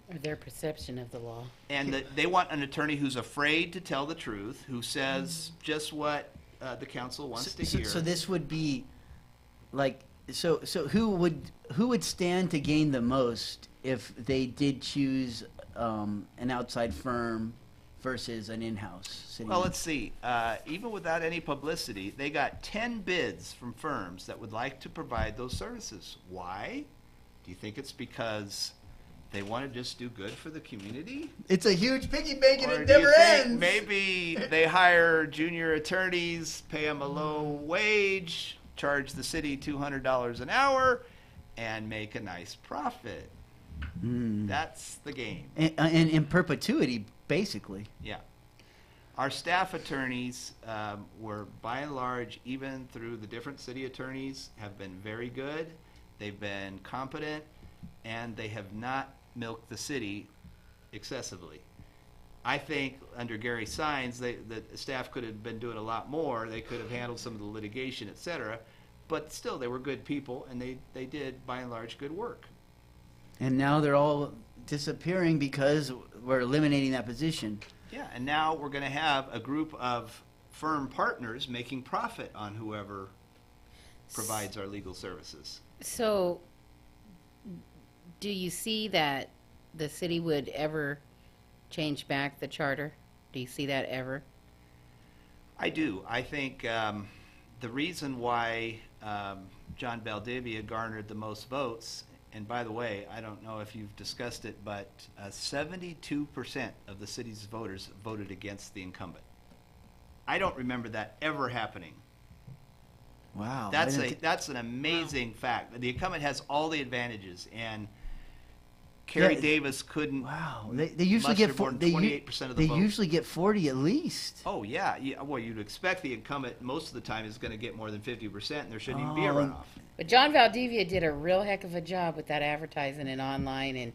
S3: Or their perception of the law.
S4: And they want an attorney who's afraid to tell the truth, who says just what the council wants to hear.
S2: So this would be like so who would stand to gain the most if they did choose an outside firm versus an in-house city?
S4: Well, let's see. Even without any publicity, they got 10 bids from firms that would like to provide those services. Why? Do you think it's because they want to just do good for the community?
S2: It's a huge piggy bank and
S4: Or
S2: it
S4: do you
S2: never
S4: think
S2: ends.
S4: maybe they hire junior attorneys, pay them a low wage, charge the city $200 an hour, and make a nice profit? That's the game.
S2: And in perpetuity, basically.
S4: Yeah. Our staff attorneys were, by and large, even through the different city attorneys, have been very good. They've been competent, and they have not milked the city excessively. I think under Gary Sines, the staff could have been doing a lot more. They could have handled some of the litigation, et cetera. But still, they were good people, and they did, by and large, good work.
S2: And now they're all disappearing because we're eliminating that position.
S4: Yeah, and now we're going to have a group of firm partners making profit on whoever provides our legal services.
S3: So, do you see that the city would ever change back the charter? Do you see that ever?
S4: I do. I think the reason why John Valdivia garnered the most votes, and by the way, I don't know if you've discussed it, but 72% of the city's voters voted against the incumbent. I don't remember that ever happening.
S2: Wow.
S4: That's an amazing fact. The incumbent has all the advantages, and Kerry Davis couldn't.
S2: Wow. They usually get
S4: more than 28% of the
S2: They
S4: vote.
S2: usually get 40 at least.
S4: Oh yeah. Well, you'd expect the incumbent most of the time is going to get more than 50%, and there shouldn't even be a runoff.
S3: But John Valdivia did a real heck of a job with that advertising and online, and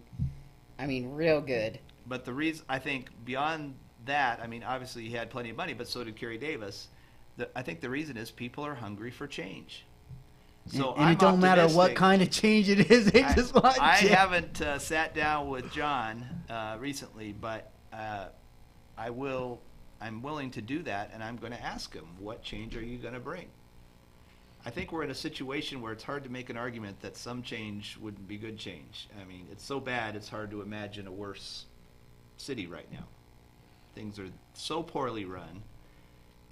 S3: I mean, real good.
S4: But the reason, I think, beyond that, I mean, obviously he had plenty of money, but so did Kerry Davis. I think the reason is people are hungry for change. So
S2: And it don't matter what kind of change it is, they just want
S4: I
S2: change.
S4: haven't sat down with John recently, but I'm willing to do that, and I'm going to ask him, what change are you going to bring? I think we're in a situation where it's hard to make an argument that some change wouldn't be good change. I mean, it's so bad, it's hard to imagine a worse city right now. Things are so poorly run,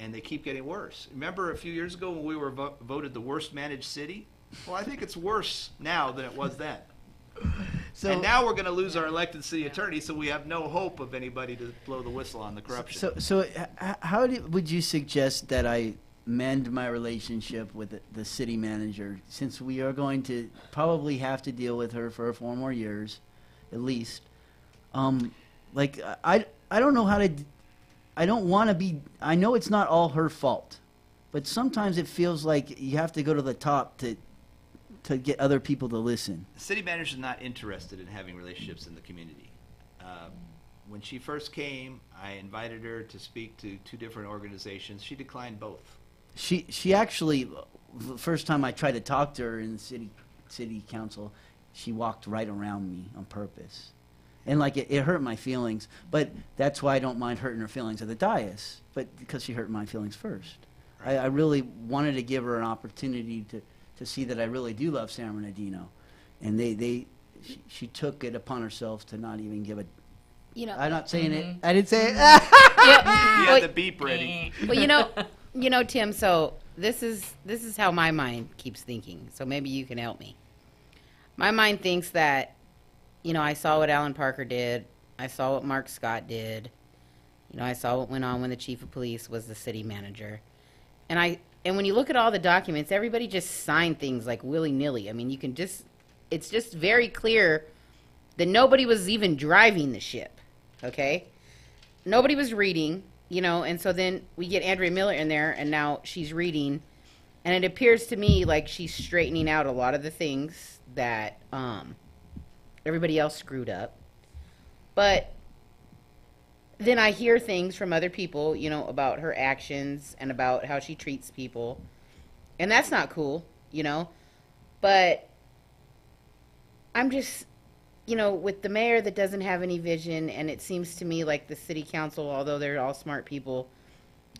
S4: and they keep getting worse. Remember a few years ago when we were voted the worst managed city? Well, I think it's worse now than it was then. And now we're going to lose our elected city attorney, so we have no hope of anybody to blow the whistle on the corruption.
S2: So how would you suggest that I mend my relationship with the city manager, since we are going to probably have to deal with her for 4 more years, at least? Like, I don't know how to... I don't want to be... I know it's not all her fault, but sometimes it feels like you have to go to the top to get other people to listen.
S4: The city manager is not interested in having relationships in the community. When she first came, I invited her to speak to 2 different organizations. She declined both.
S2: She actually, the first time I tried to talk to her in the city council, she walked right around me on purpose. And like it hurt my feelings, but that's why I don't mind hurting her feelings at the dais, but because she hurt my feelings first.
S4: Right.
S2: I really wanted to give her an opportunity to see that I really do love San Bernardino. And she took it upon herself to not even give a.
S3: You know,
S2: I'm not saying it. I didn't say it.
S3: yeah,
S4: You had the beep ready.
S3: well, you know, Tim. So this is how my mind keeps thinking. So maybe you can help me. My mind thinks that, you know, I saw what Alan Parker did. I saw what Mark Scott did. You know, I saw what went on when the chief of police was the city manager. And when you look at all the documents, everybody just signed things like willy-nilly. I mean, it's just very clear that nobody was even driving the ship, okay? Nobody was reading, you know, and so then we get Andrea Miller in there, and now she's reading, and it appears to me like she's straightening out a lot of the things that everybody else screwed up. But then I hear things from other people, you know, about her actions and about how she treats people. And that's not cool, you know. But I'm just, you know, with the mayor that doesn't have any vision, and it seems to me like the city council, although they're all smart people,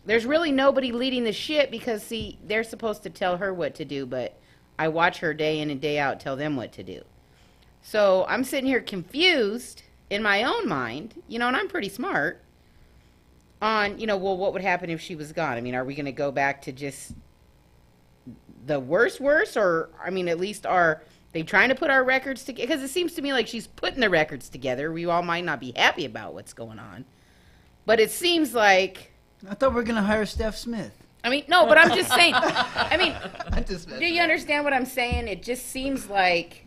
S3: there's really nobody leading the ship because, see, they're supposed to tell her what to do, but I watch her day in and day out tell them what to do. So I'm sitting here confused in my own mind, you know, and I'm pretty smart, on, you know, well, what would happen if she was gone? I mean, are we going to go back to just the worst, or, I mean, at least are they trying to put our records together? Because it seems to me like she's putting the records together. We all might not be happy about what's going on. But it seems like...
S2: I thought we were going to hire Steph Smith.
S3: I mean, no, but I'm just saying. I mean,
S2: I just
S3: do you understand what I'm saying? It just seems like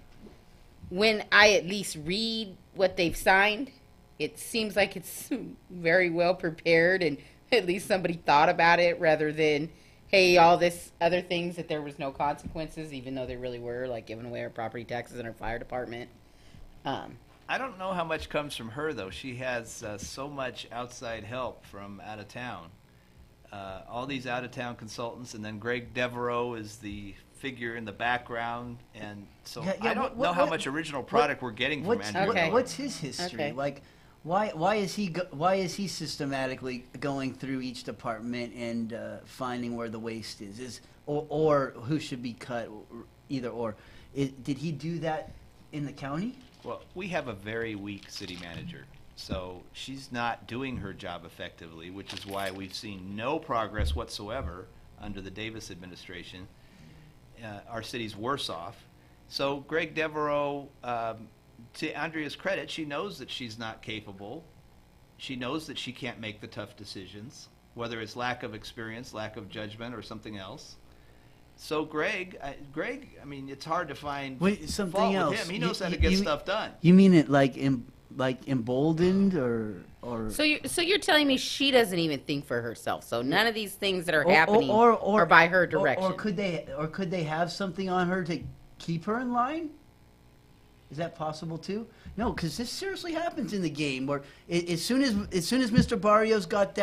S3: when I at least read what they've signed, it seems like it's very well prepared and at least somebody thought about it rather than, hey, all this other things that there was no consequences, even though there really were, like giving away our property taxes in our fire department.
S4: I don't know how much comes from her, though. She has so much outside help from out of town. All these out-of-town consultants, and then Greg Devereaux is the figure in the background, and so I don't know how much original product we're getting from Andrew.
S3: Okay.
S2: What's his history?
S3: Okay.
S2: Like, why is he systematically going through each department and finding where the waste is or who should be cut, either or? Did he do that in the county?
S4: Well, we have a very weak city manager. So she's not doing her job effectively, which is why we've seen no progress whatsoever under the Davis administration. Our city's worse off. So Greg Devereaux, to Andrea's credit, she knows that she's not capable. She knows that she can't make the tough decisions, whether it's lack of experience, lack of judgment, or something else. So Greg, I mean, it's hard to find
S2: something
S4: fault
S2: else.
S4: with him. He knows how to get stuff done.
S2: You mean it like emboldened or
S3: So you're telling me she doesn't even think for herself. So none of these things that are happening are by her direction.
S2: Or could they have something on her to keep her in line? Is that possible too? No, because this seriously happens in the game. Where as soon as Mr. Barrios got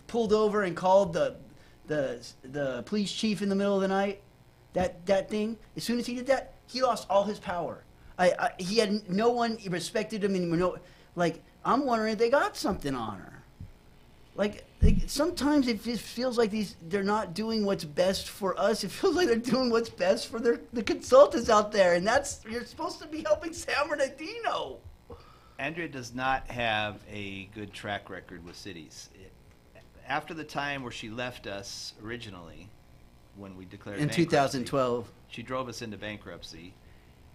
S2: pulled over and called the police chief in the middle of the night, that thing. As soon as he did that, he lost all his power. He had no one respected him anymore. I'm wondering if they got something on her. Like sometimes it just feels like they're not doing what's best for us. It feels like they're doing what's best for the consultants out there, and you're supposed to be helping San Bernardino.
S4: Andrea does not have a good track record with cities. After the time where she left us originally, when we declared
S2: in
S4: bankruptcy,
S2: 2012,
S4: she drove us into bankruptcy.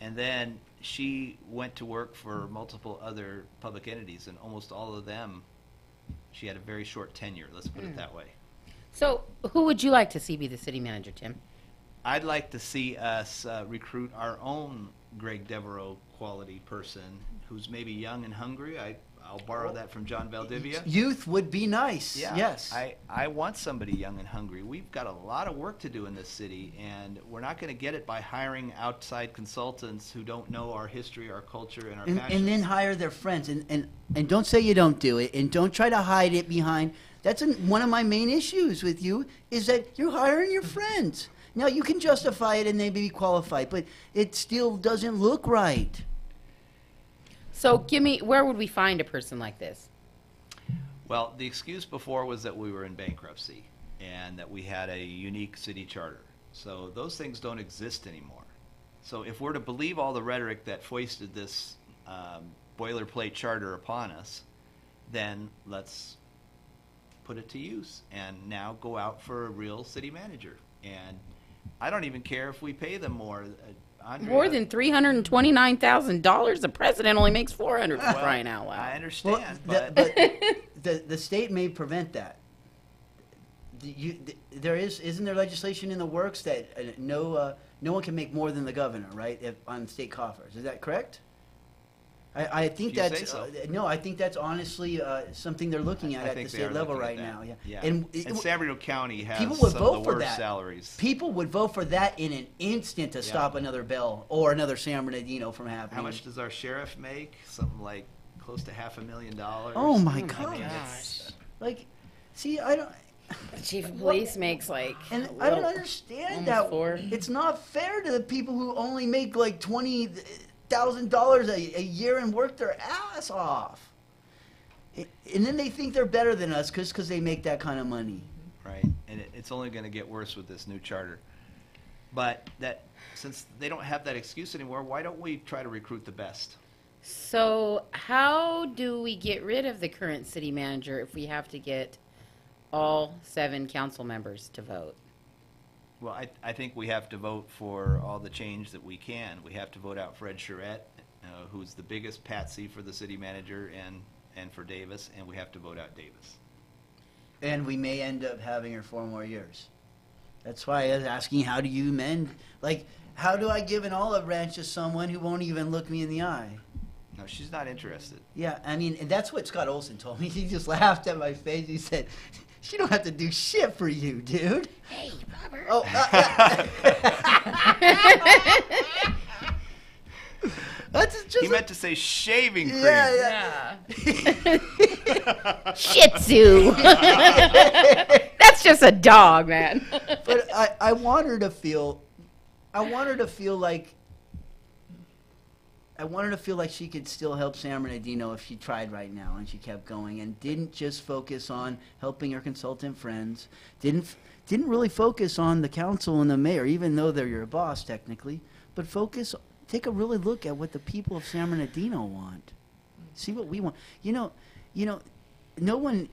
S4: And then she went to work for multiple other public entities, and almost all of them, she had a very short tenure, let's put it that way.
S3: So who would you like to see be the city manager, Tim?
S4: I'd like to see us recruit our own Greg Devereaux quality person who's maybe young and hungry. I'll borrow that from John Valdivia.
S2: Youth would be nice.
S4: Yeah,
S2: Yes.
S4: I want somebody young and hungry. We've got a lot of work to do in this city, and we're not going to get it by hiring outside consultants who don't know our history, our culture, and our passions.
S2: And then hire their friends. And don't say you don't do it, and don't try to hide it behind. That's one of my main issues with you, is that you're hiring your friends. Now, you can justify it and they may be qualified, but it still doesn't look right.
S3: So where would we find a person like this?
S4: Well, the excuse before was that we were in bankruptcy and that we had a unique city charter. So those things don't exist anymore. So if we're to believe all the rhetoric that foisted this boilerplate charter upon us, then let's put it to use and now go out for a real city manager. And I don't even care if we pay them more. Andrea,
S3: More than $329,000. The president only makes $400 for crying out
S4: I
S3: loud.
S4: understand,
S2: but the state may prevent that. Isn't there legislation in the works that no one can make more than the governor, right, on state coffers? Is that correct? I think
S4: If you
S2: that's
S4: say so.
S2: no. I think that's honestly something they're looking
S4: I
S2: at
S4: think
S2: the
S4: they are
S2: state level
S4: looking at
S2: right
S4: that.
S2: now. Yeah,
S4: And
S2: it-
S4: San Bernardino County has
S2: people
S4: some
S2: would
S4: of
S2: vote
S4: the
S2: for
S4: worst
S2: that.
S4: salaries.
S2: People would vote for that in an instant to
S4: Yeah.
S2: stop another Bell or another San Bernardino from happening.
S4: How much does our sheriff make? Something like close to $500,000.
S2: Oh my
S4: I mean,
S2: gosh!
S4: it's-
S2: Like, see, I don't.
S3: The chief of police makes like.
S2: And
S3: a
S2: I don't
S3: little-
S2: understand
S3: almost
S2: that.
S3: four.
S2: It's not fair to the people who only make like $20,000 a year and work their ass off. And then they think they're better than us because they make that kind of money.
S4: Right, and it's only going to get worse with this new charter. But since they don't have that excuse anymore, why don't we try to recruit the best?
S3: So how do we get rid of the current city manager if we have to get all 7 council members to vote?
S4: Well, I think we have to vote for all the change that we can. We have to vote out Fred Charette, who's the biggest patsy for the city manager and for Davis, and we have to vote out Davis.
S2: And we may end up having her 4 more years. That's why I was asking, how do you mend? Like, how do I give an olive branch to someone who won't even look me in the eye?
S4: No, she's not interested.
S2: Yeah, I mean, and that's what Scott Olson told me. He just laughed at my face. He said, she don't have to do shit for you, dude.
S3: Hey, Robert.
S2: Oh, that's just
S4: He meant to say shaving cream.
S2: yeah.
S3: Shih Tzu. That's just a dog, man.
S2: But I want her to feel like she could still help San Bernardino if she tried right now and she kept going and didn't just focus on helping her consultant friends, didn't really focus on the council and the mayor, even though they're your boss technically, but take a really look at what the people of San Bernardino want. See what we want. You know, no one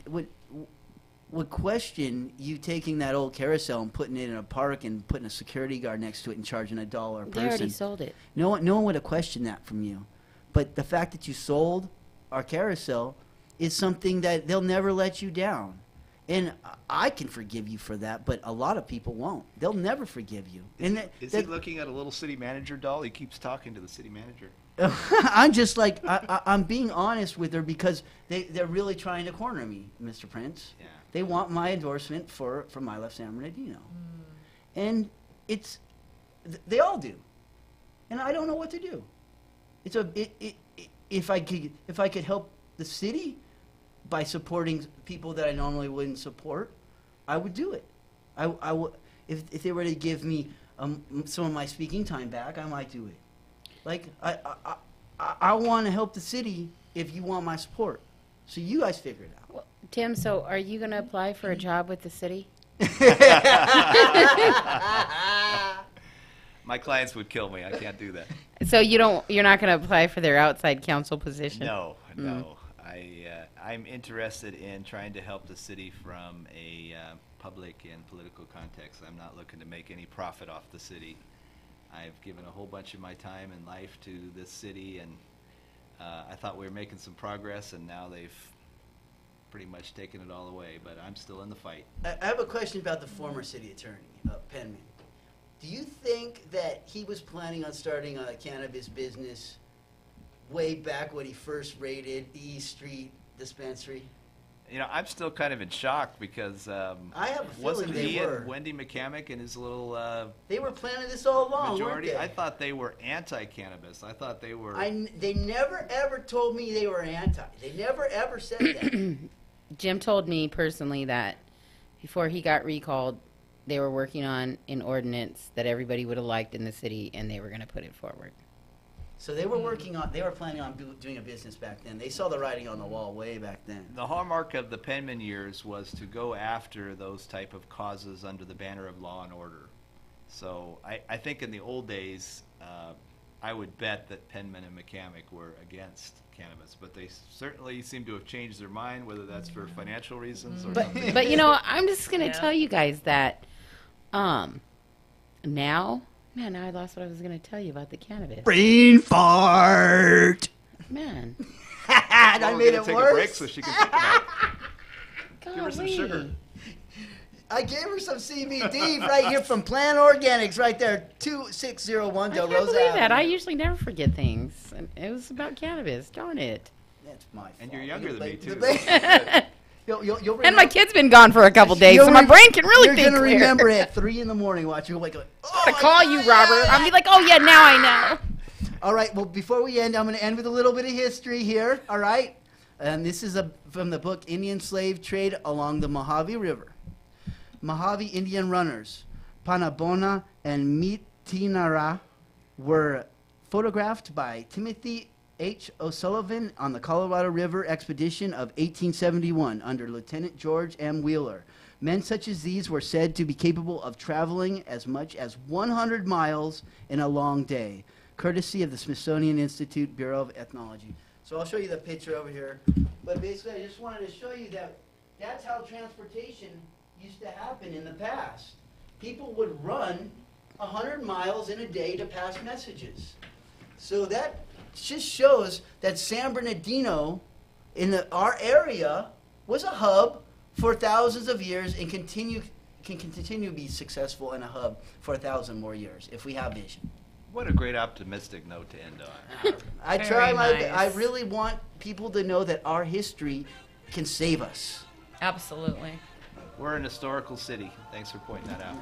S2: would question you taking that old carousel and putting it in a park and putting a security guard next to it and charging $1 a
S3: They already
S2: person.
S3: sold it.
S2: No one would have questioned that from you. But the fact that you sold our carousel is something that they'll never let you down. And I can forgive you for that, but a lot of people won't. They'll never forgive you.
S4: Is he looking at a little city manager doll? He keeps talking to the city manager.
S2: I'm just like, I'm being honest with her because they're really trying to corner me, Mr. Prince.
S4: Yeah.
S2: They want my endorsement for My Left San Bernardino. And they all do. And I don't know what to do. If I could help the city by supporting people that I normally wouldn't support, I would do it. I would, if they were to give me some of my speaking time back, I might do it. Like, I want to help the city if you want my support. So you guys figure it out.
S3: Well, Tim, so are you going to apply for a job with the city?
S4: My clients would kill me. I can't do that.
S3: So you're not going to apply for their outside council position?
S4: No. I'm interested in trying to help the city from a public and political context. I'm not looking to make any profit off the city. I've given a whole bunch of my time and life to this city, and I thought we were making some progress, and now they've pretty much taken it all away, but I'm still in the fight.
S2: I have a question about the former city attorney, Penman. Do you think that he was planning on starting a cannabis business way back when he first raided the East Street dispensary?
S4: You know, I'm still kind of in shock because
S2: I have a feeling
S4: wasn't
S2: they
S4: he
S2: were.
S4: and Wendy McCamick and his little
S2: They were planning this all along,
S4: majority?
S2: weren't they?
S4: I thought they were anti-cannabis. I thought they were.
S2: They never ever told me they were anti. They never ever said that.
S3: Jim told me personally that before he got recalled, they were working on an ordinance that everybody would have liked in the city, and they were going to put it forward.
S2: So they were planning on doing a business back then. They saw the writing on the wall way back then.
S4: The hallmark of the Penman years was to go after those type of causes under the banner of law and order. So I think in the old days, I would bet that Penman and McCamick were against cannabis, but they certainly seem to have changed their mind, whether that's for financial reasons or something.
S3: But I'm just going to tell you guys that now I lost what I was going to tell you about the cannabis.
S2: Brain fart.
S3: Man.
S2: I made it
S4: take
S2: worse.
S4: a break so she can think about it.
S3: Give
S4: her some sugar.
S2: I gave her some CBD right here from Plant Organics, right there, 2601 Del Rosa.
S3: I can't believe that.
S2: Avenue.
S3: I usually never forget things. And it was about cannabis. Darn it.
S2: That's my fault.
S4: And you're younger than me, too.
S2: You'll
S3: And my kid's been gone for a couple days, so my brain can really think
S2: You're going to
S3: clear.
S2: remember at 3 in the morning, watch. You'll wake up. Oh,
S3: I'm going to call you, Robert. I'll be like, oh, yeah, now I know.
S2: All right, well, before we end, I'm going to end with a little bit of history here, all right? And this is from the book Indian Slave Trade Along the Mojave River. Mojave Indian runners, Panabona and Mitinara, were photographed by Timothy H. O'Sullivan on the Colorado River expedition of 1871 under Lieutenant George M. Wheeler. Men such as these were said to be capable of traveling as much as 100 miles in a long day, courtesy of the Smithsonian Institute Bureau of Ethnology. So I'll show you the picture over here. But basically, I just wanted to show you that that's how transportation used to happen in the past. People would run 100 miles in a day to pass messages. So that just shows that San Bernardino in our area was a hub for thousands of years and can continue to be successful and a hub for 1,000 more years if we have vision.
S4: What a great optimistic note to end on.
S2: I
S5: Very
S2: try my
S5: nice.
S2: I really want people to know that our history can save us.
S5: Absolutely.
S4: We're an historical city. Thanks for pointing that out.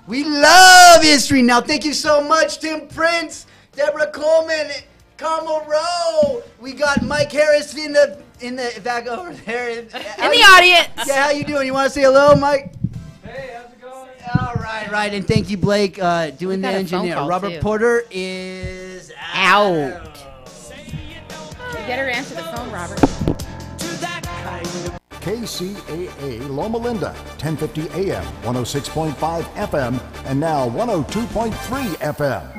S2: We love history. Now, thank you so much, Tim Prince, Deborah Coleman, Carmel Rowe. We got Mike Harris in the back over there.
S3: In the audience.
S2: Yeah, how you doing? You want to say hello, Mike?
S6: Hey, how's it going?
S2: All right. And thank you, Blake, doing the
S3: got a phone
S2: engineer.
S3: call,
S2: Robert
S3: too.
S2: Porter is
S3: Out. You better answer the phone, Robert.
S8: KCAA Loma Linda, 1050 AM, 106.5 FM, and now 102.3 FM.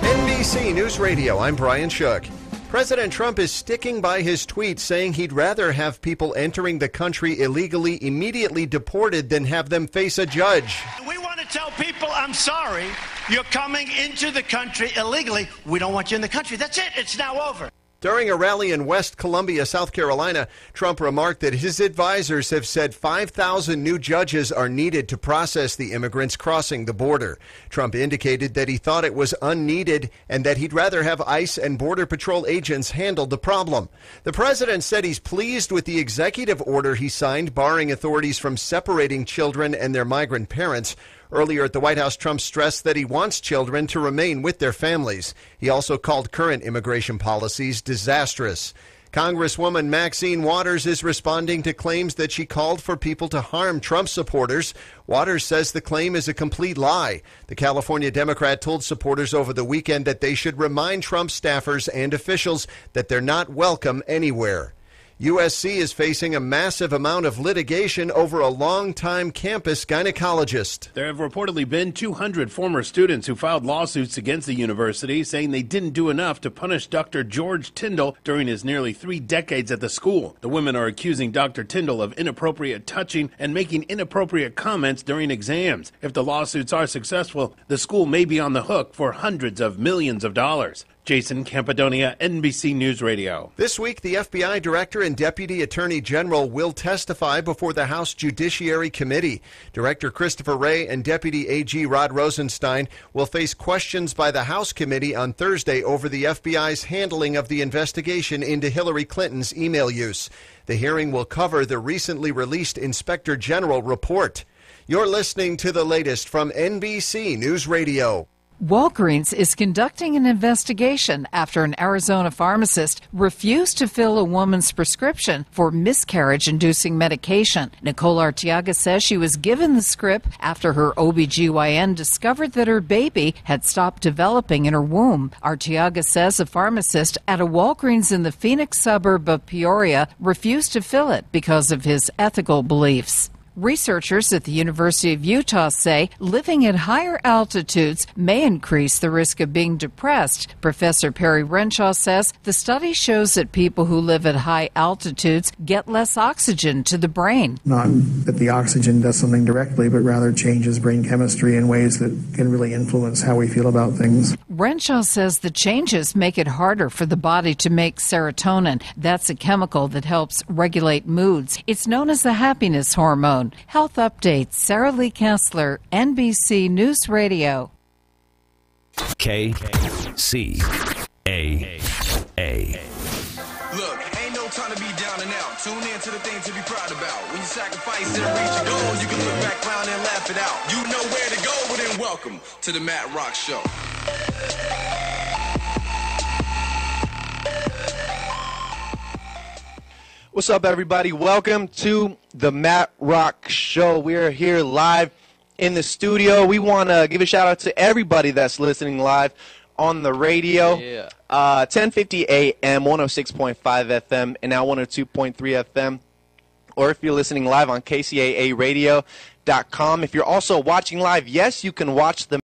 S7: NBC News Radio, I'm Brian Shook. President Trump is sticking by his tweet saying he'd rather have people entering the country illegally immediately deported than have them face a judge.
S9: We want to tell people, I'm sorry, you're coming into the country illegally. We don't want you in the country. That's it. It's now over.
S7: During a rally in West Columbia, South Carolina, Trump remarked that his advisors have said 5,000 new judges are needed to process the immigrants crossing the border. Trump indicated that he thought it was unneeded and that he'd rather have ICE and Border Patrol agents handle the problem. The president said he's pleased with the executive order he signed barring authorities from separating children and their migrant parents. Earlier at the White House, Trump stressed that he wants children to remain with their families. He also called current immigration policies disastrous. Congresswoman Maxine Waters is responding to claims that she called for people to harm Trump supporters. Waters says the claim is a complete lie. The California Democrat told supporters over the weekend that they should remind Trump staffers and officials that they're not welcome anywhere. USC is facing a massive amount of litigation over a longtime campus gynecologist.
S10: There have reportedly been 200 former students who filed lawsuits against the university, saying they didn't do enough to punish Dr. George Tyndall during his nearly 3 decades at the school. The women are accusing Dr. Tyndall of inappropriate touching and making inappropriate comments during exams. If the lawsuits are successful, the school may be on the hook for hundreds of millions of dollars. Jason Campidonia, NBC News Radio.
S7: This week, the FBI Director and Deputy Attorney General will testify before the House Judiciary Committee. Director Christopher Wray and Deputy AG Rod Rosenstein will face questions by the House Committee on Thursday over the FBI's handling of the investigation into Hillary Clinton's email use. The hearing will cover the recently released Inspector General report. You're listening to the latest from NBC News Radio.
S11: Walgreens is conducting an investigation after an Arizona pharmacist refused to fill a woman's prescription for miscarriage-inducing medication. Nicole Arteaga says she was given the script after her OBGYN discovered that her baby had stopped developing in her womb. Arteaga says a pharmacist at a Walgreens in the Phoenix suburb of Peoria refused to fill it because of his ethical beliefs. Researchers at the University of Utah say living at higher altitudes may increase the risk of being depressed. Professor Perry Renshaw says the study shows that people who live at high altitudes get less oxygen to the brain.
S12: Not that the oxygen does something directly, but rather changes brain chemistry in ways that can really influence how we feel about things.
S11: Renshaw says the changes make it harder for the body to make serotonin. That's a chemical that helps regulate moods. It's known as the happiness hormone. Health updates, Sarah Lee Kessler, NBC News Radio.
S13: KCAA.
S14: Look, ain't no time to be down and out. Tune in to the things to be proud about. When you sacrifice and reach your goal, you can look back round and laugh it out. You know where to go, well then welcome to the Matt Rock Show.
S15: What's up, everybody? Welcome to the Matt Rock Show. We are here live in the studio. We want to give a shout out to everybody that's listening live on the radio. 1050 AM, 106.5 FM, and now 102.3 FM. Or if you're listening live on KCAAradio.com. If you're also watching live, yes, you can watch the